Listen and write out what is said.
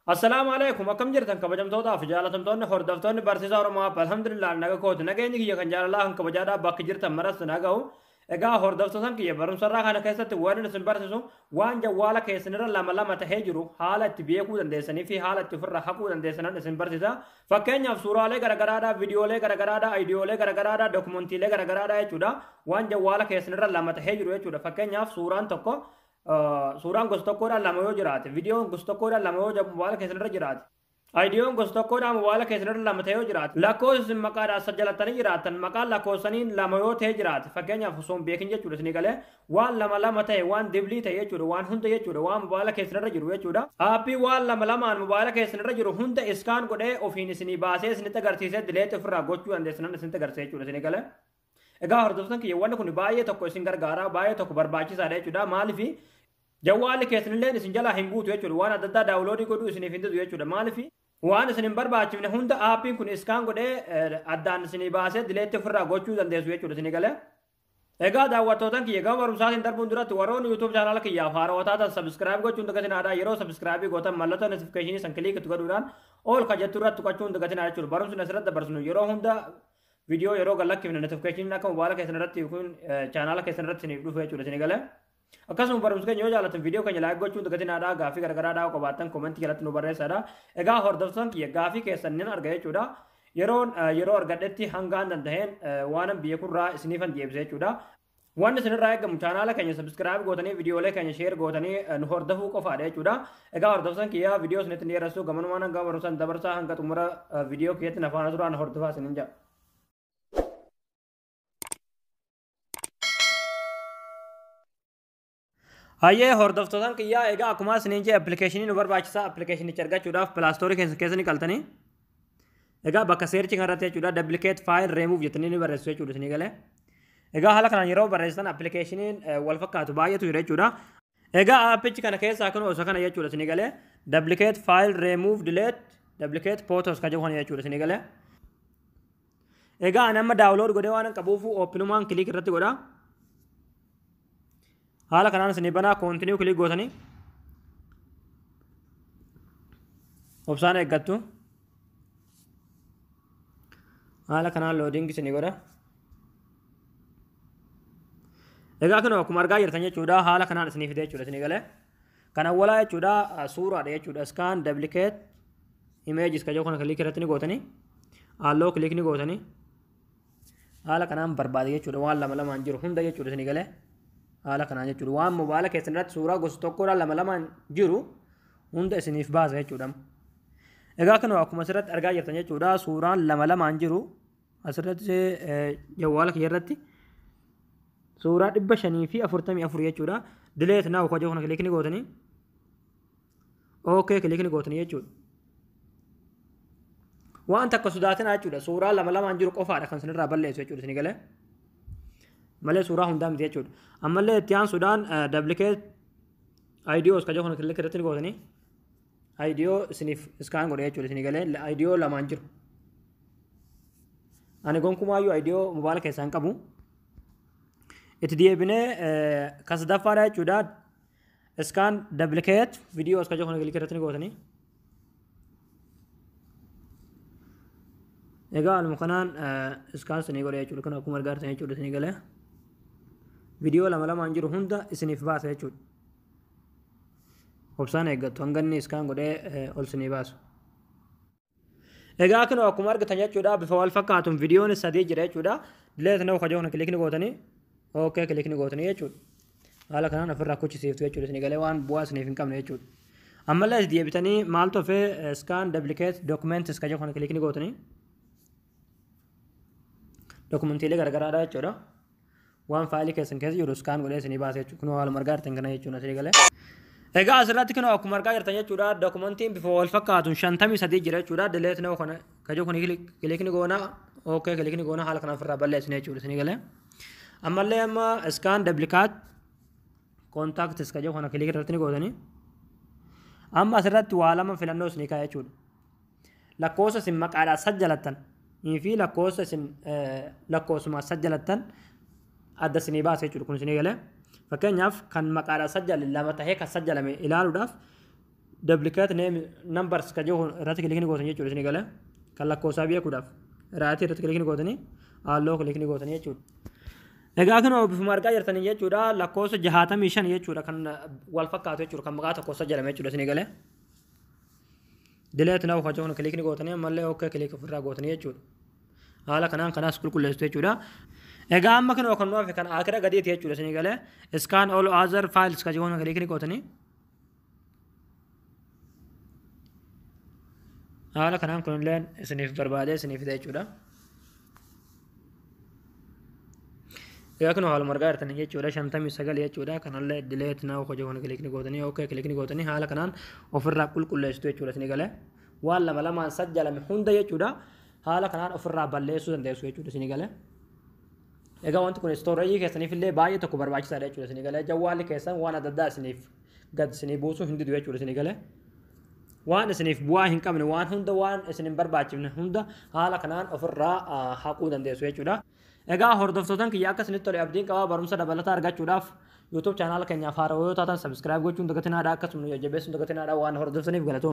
Assalamualaikum akkam jirtan kabajamtootaaf jaalatamtoonni hordoftoonni barsiisaa Oromoo alhamdulillah naga kooti nageenyi kiyya kan jaalalaa kan kabajaadhaa bakka jirtan maras nagahu egaa hordoftootan kiyya barumsarraa kana keessatti waan isin barsiisu waan jawwaala keessanirra lama tahee jiru haala itti beekuu dandeessanii fi haala itti ofirraa haquu dandeessanan isin barsiisa fakkeenyaaf suuraalee garagaraadhaa viidiyoolee garagaraadhaa aayidiyoolee garagaraadhaa dookumantiilee garagaraadhaa jechuudha waan jawwaala keessanirra lama tahee jiru jechuudha fakkeenyaaf suuraan tokko suuraan gosa tokkodhaan lama yoo jiraate viidiyoon gosa tokkodhaan lama yoo mobaayila keessanirra jiraate ayidiyoon gosa tokkodhaan mobaayila keessanirra lama ta'ee yoo jiraate lakkoofsi maqaadhaan sajjalatanii jiraatan maqaan lakkoofsaniin lama yoo ta'ee jiraate fakkeenyaaf osoo hin beekin jechuudha isinii galee waan lama ta'e waan diblii ta'e jechuudha waan hunda jechuudha waan mobaayila keessanirra jiru jechuudha aappii waan lamaan mobaayila keessanirra jiru hunda iskaan godhee ofiin isinii baasee isinitti agarsiisee dileet ofirraa gochuu dandeessinan isinitti agarsiisa jechuudha isinii galee egaa hordoftoonni kiyya wanni kun baay'ee tokko isin gargaara baay'ee tokko barbaachisaadha jechuudha maaliif jawwaalli keessanillee isin jalaa hin guutu jechuudha waan adda addaa daawuloodii godhuu isiniif hin didu jechuudha maaliif waan isin hin barbaachifne hunda aappiin kun iskaan godhee addaan isinii baasee dileetti ofirraa gochuu dandeessu jechuudha isinii galee egaa daawwattootan kiyya gama barumsaatiin darbuun duratti warroonni yuutuub chaanaala kiyyaaf haarawwataa ta'an sabskiraayib gochuun dagatinadha yeroo sabskiraayibii gootan mallattoo notifikashinii san kiliikitti godhuudhaan ol kajattuu irratti tuqachuun dagatinaa jechuudha barumsi asirratti dabarsinu yeroo hunda viidiyoo yeroo gallakkifne notifikashiniin akka mobaayila keessan irratti yookiin chaanaala keessan irratti isiniif dhufu jechuudha isinii galee akkasuma barumsa keenya yoo jaalatan viidiyoo keenya laayik gochuun dagatinadha gaafii garagaraadhaa qabaattan koomentii jalatti nu barreessadha egaa hordoftoonni kiyya gaafii keessan nin arga jechuudha yeroo argadhetti hangaan danda'een waanan beekurraa isiniifan deebise jechuudha wanni isinirraa eegamu chaanaala keenya sabskiraayib gootanii viidiyoolee keenya sheer gootanii nu hordofuu qofaadha jechuudha egaa hordoftoonni kiyya viidiyoo isinitti ni dheeressuu gamanumaan hanga barumsaan dabarsaa hanga xumura viidiyoo kiyyatti nafaana duraan hordofaa isinin jedha hayyee hordoftoota kiyyaa egaa akkuma isiniin jee appilikeeshinii nu barbaachisa appilikeeshinicha argachuudhaaf pilaastorii keessanii qaltanii egaa bakka seerchi kanarratti jechuudha duplicaate file remove jettanii ni barreessu jechuudha isinii galee egaa haala kanaan yeroo barreessitan appilikeeshiniin wal fakkaatu baay'eetu jira jechuudha egaa aappichi kana keessaa kun osoo kana jechuudha isinii galee duplicaate file remove delete duplicate photos ka jedhu kana jechuudha isinii galee egaa nama daawulood godhee waan qabuuf ooppinumaan kiliik irratti godha haala kanaan isinii banaa koontinuu kiliik gootanii obsaan eeggattu haala kanaan loodiingi isinii godha egaa kun akkuma argaa jirtan jechuudha haala kanaan isinii fide jechuudha isinii galee kan awwalaa jechuudha suuraadha jechuudha scan duplicate images ka jedhu kana kiliik irratti ni gootanii halluu kiliik ni gootanii haala kanaan barbaade jechuudha waan lamaan jiru hunda jechuudha isinii galee haala kanaan jechuudha waan mobaayila keessan irratti suuraa gosa tokkodhaan lamaan jiru hunda isiniif baasa jechuudha egaa kun akkuma asirratti argaa jirtan jechuudha suuraan lamaan jiru asirratti jawwaala kiyya irratti suuraa 544 jechuudha dileet naa ukaa jedhu kana kiliik ni gootanii ookee kiliik ni gootanii jechuudha waan takka sodaatinaa jechuudha suuraa lamaan jiru qofaadha kan isinirraa balleessu jechuudha isinii galee malee suuraa hundaa miti jechuudha ammallee itti aansuudhaan duplicate ayidiyoos ka jedhu kana kiliik irratti ni gootanii ayidiyoo isiniif iskaan godhe jechuudha isinii galee ayidiyoo lamaan jiru ani gonkumaayyuu ayidiyoo mobaayila keessaa hin qabu itti deebinee kasadaffaadha jechuudha iskaan duplicate viidiyoos ka jedhu kana kiliik irratti ni gootanii egaa aluma kanaan iskaan isinii godhe jechuudha kan akkuma argaa jirtan jechuudha isinii galee viidiyoo lamaan jiru hunda isiniif baasa jechuudha obsaan eeggattu hanga inni iskaan godhee ol isinii baasu egaa kun akkuma argitan jechuudha bifa wal fakkaatuun viidiyoon sadii jira jechuudha dileet naa ukaa jedhu kana kiliik ni gootanii ookee kiliik ni gootanii jechuudha haala kanaan ofirraa kuchisiiftu jechuudha isinii galee waan bu'aa isiniif hin qabne jechuudha ammallee deebitanii maaltu hafee iskaan duplicate documents ka jedhu kana kiliik ni gootanii dookumantiilee garagaraadha jechuudha waan faayilii keessan keessa jiru iskaan godhee isinii baasa jechuudha kun haaluma argaa jirtan kana jechuudha isinii galee egaa asirratti kun akkuma argaa jirtan jechuudha dookumantiin bifa wal fakkaatuun 53 jira jechuudha dileet naa kana ka jedhu kana kiliik ni goona ookee kiliik ni goona haala kanaan ofirraa balleessine jechuudha isinii galee ammallee amma iskaan duplicaate contacts ka jedhu kana kiliik irratti ni gootanii amma asirratti waa lama filannoo isinii kaa'e jechuudha lakkoofsa isin maqaadhaan sajjalattan fi lakkoofsa isin lakkoofsuma sajjalattan adda isinii baasa jechuudha kun isinii galee fakkeenyaaf kan maqaadhaan sajjale lama tahee kan sajjalame ilaaluudhaaf duplicate name numbers ka jo irratti kilikni gootan jechuudha isin gala kan lakkoofsaa beekuudhaaf irratti kilikni gootanii halluu kilikni gootanii jechuudha. Egaa kan bifuma argaa jirtanii jechuudha lakkoofsa 65 jechuudha kan wal fakkaatu jechuudha kan maqaa tokko jedhame jechuudha isin gala. Delete now hojii kana kilikni gootanii ammallee okay kilik ofirraa gootanii jechuudha. Haala kanaan kanaas qulqulleessitu jechuudha. Egaa amma kan kan nuuf kan akira gadiiti jechuudha isin gala. Scan all other files ka jiru kilikni gootanii. Haala kanaan kunillee isiniif barbaade isiniif jechuudha. Egaa kun haala margaa jirtanii jechuudha 59 jechuudha kanallee delete now hojii kana kilikni gootanii okay kilikni gootanii haala kanaan ofirraa qulqulleessitu jechuudha isin gala. Waan lama lamaan sajjalame hunda jechuudha haala kanaan ofirraa balleessuu dandeessu jechuudha isin gala. Egaa wanti kun storage keessaniif illee baay'ee tokko barbaachisaadha jechuudha isin gala. Jawwaalli keessan waan adda addaa isiniif gad isinii buusuu hin didu jechuudha isin gala. Waan isiniif bu'aa hin qabne waan hunda waan isin hin barbaachifne hunda haala kanaan ofirraa haquu dandeessu jechuudha. Egaa hordoftootaan kiyya akka isinitti tole abdiin qabaa barumsa dabalataa argachuudhaaf YouTube channel keenyaaf haarawaa yoo taatan subscribe gochuun dagatinaadha akkasumas jabeessuun dagatinaadha waan hordoftaniif galatoomna.